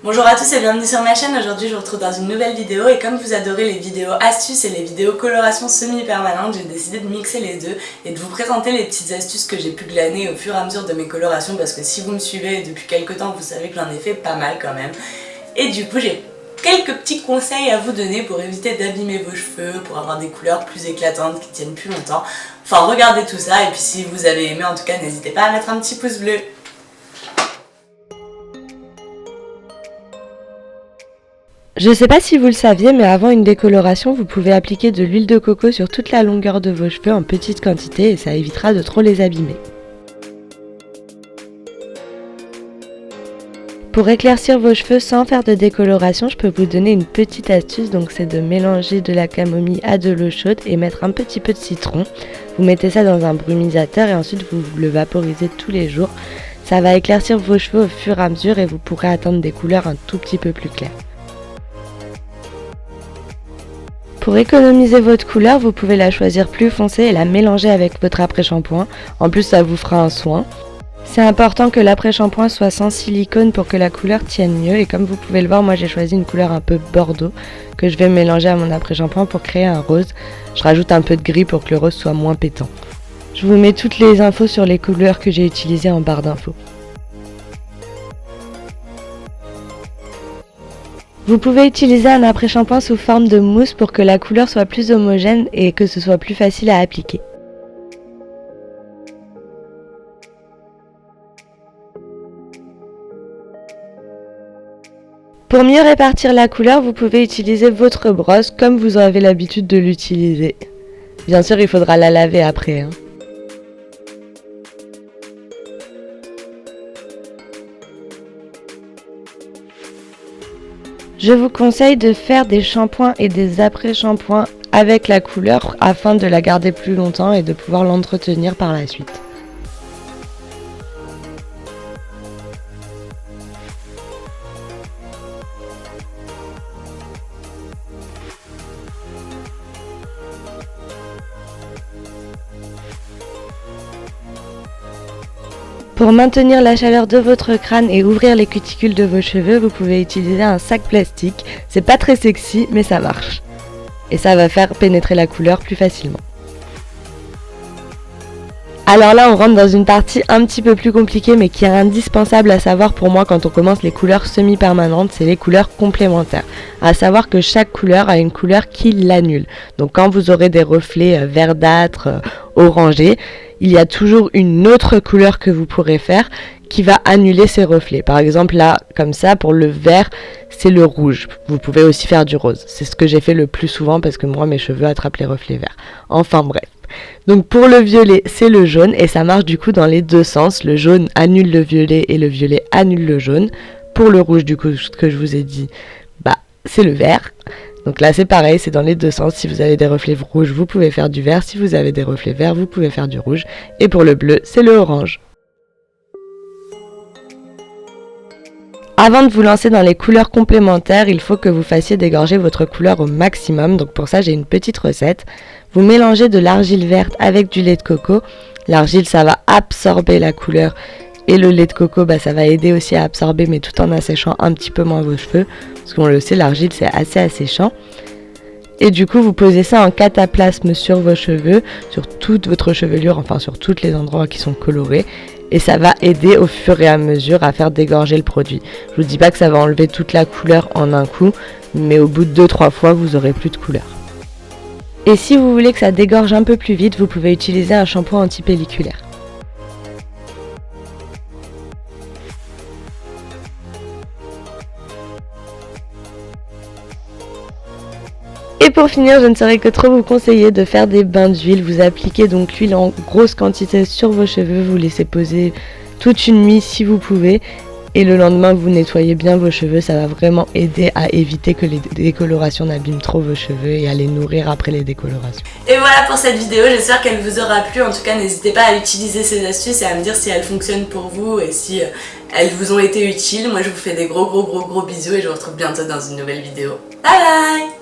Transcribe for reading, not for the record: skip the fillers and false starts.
Bonjour à tous et bienvenue sur ma chaîne. Aujourd'hui je vous retrouve dans une nouvelle vidéo et comme vous adorez les vidéos astuces et les vidéos coloration semi-permanente, j'ai décidé de mixer les deux et de vous présenter les petites astuces que j'ai pu glaner au fur et à mesure de mes colorations parce que si vous me suivez depuis quelques temps vous savez que j'en ai fait pas mal quand même. Et du coup j'ai quelques petits conseils à vous donner pour éviter d'abîmer vos cheveux, pour avoir des couleurs plus éclatantes qui tiennent plus longtemps. Enfin regardez tout ça et puis si vous avez aimé en tout cas n'hésitez pas à mettre un petit pouce bleu. Je ne sais pas si vous le saviez, mais avant une décoloration, vous pouvez appliquer de l'huile de coco sur toute la longueur de vos cheveux en petite quantité et ça évitera de trop les abîmer. Pour éclaircir vos cheveux sans faire de décoloration, je peux vous donner une petite astuce, donc c'est de mélanger de la camomille à de l'eau chaude et mettre un petit peu de citron. Vous mettez ça dans un brumisateur et ensuite vous le vaporisez tous les jours. Ça va éclaircir vos cheveux au fur et à mesure et vous pourrez atteindre des couleurs un tout petit peu plus claires. Pour économiser votre couleur, vous pouvez la choisir plus foncée et la mélanger avec votre après-shampoing. En plus, ça vous fera un soin. C'est important que l'après-shampoing soit sans silicone pour que la couleur tienne mieux. Et comme vous pouvez le voir, moi j'ai choisi une couleur un peu bordeaux que je vais mélanger à mon après-shampoing pour créer un rose. Je rajoute un peu de gris pour que le rose soit moins pétant. Je vous mets toutes les infos sur les couleurs que j'ai utilisées en barre d'infos. Vous pouvez utiliser un après-shampoing sous forme de mousse pour que la couleur soit plus homogène et que ce soit plus facile à appliquer. Pour mieux répartir la couleur, vous pouvez utiliser votre brosse comme vous avez l'habitude de l'utiliser. Bien sûr, il faudra la laver après. Je vous conseille de faire des shampoings et des après-shampoings avec la couleur afin de la garder plus longtemps et de pouvoir l'entretenir par la suite. Pour maintenir la chaleur de votre crâne et ouvrir les cuticules de vos cheveux, vous pouvez utiliser un sac plastique. C'est pas très sexy, mais ça marche. Et ça va faire pénétrer la couleur plus facilement. Alors là, on rentre dans une partie un petit peu plus compliquée, mais qui est indispensable à savoir pour moi quand on commence les couleurs semi-permanentes, c'est les couleurs complémentaires. À savoir que chaque couleur a une couleur qui l'annule. Donc quand vous aurez des reflets verdâtres, orangés, il y a toujours une autre couleur que vous pourrez faire qui va annuler ces reflets. Par exemple là, comme ça, pour le vert, c'est le rouge. Vous pouvez aussi faire du rose. C'est ce que j'ai fait le plus souvent parce que moi, mes cheveux attrapent les reflets verts. Enfin bref. Donc pour le violet, c'est le jaune et ça marche du coup dans les deux sens. Le jaune annule le violet et le violet annule le jaune. Pour le rouge, du coup, ce que je vous ai dit, c'est le vert. Donc là c'est pareil, c'est dans les deux sens. Si vous avez des reflets rouges, vous pouvez faire du vert. Si vous avez des reflets verts, vous pouvez faire du rouge. Et pour le bleu, c'est le orange. Avant de vous lancer dans les couleurs complémentaires, il faut que vous fassiez dégorger votre couleur au maximum. Donc pour ça, j'ai une petite recette. Vous mélangez de l'argile verte avec du lait de coco. L'argile, ça va absorber la couleur. Et le lait de coco, ça va aider aussi à absorber, mais tout en asséchant un petit peu moins vos cheveux. Parce qu'on le sait, l'argile, c'est assez asséchant. Et du coup, vous posez ça en cataplasme sur vos cheveux, sur toute votre chevelure, enfin sur tous les endroits qui sont colorés. Et ça va aider au fur et à mesure à faire dégorger le produit. Je vous dis pas que ça va enlever toute la couleur en un coup, mais au bout de 2-3 fois, vous aurez plus de couleur. Et si vous voulez que ça dégorge un peu plus vite, vous pouvez utiliser un shampoing antipelliculaire. Et pour finir, je ne saurais que trop vous conseiller de faire des bains d'huile. Vous appliquez donc l'huile en grosse quantité sur vos cheveux, vous laissez poser toute une nuit si vous pouvez. Et le lendemain, vous nettoyez bien vos cheveux, ça va vraiment aider à éviter que les décolorations n'abîment trop vos cheveux et à les nourrir après les décolorations. Et voilà pour cette vidéo, j'espère qu'elle vous aura plu. En tout cas, n'hésitez pas à utiliser ces astuces et à me dire si elles fonctionnent pour vous et si elles vous ont été utiles. Moi, je vous fais des gros bisous et je vous retrouve bientôt dans une nouvelle vidéo. Bye bye!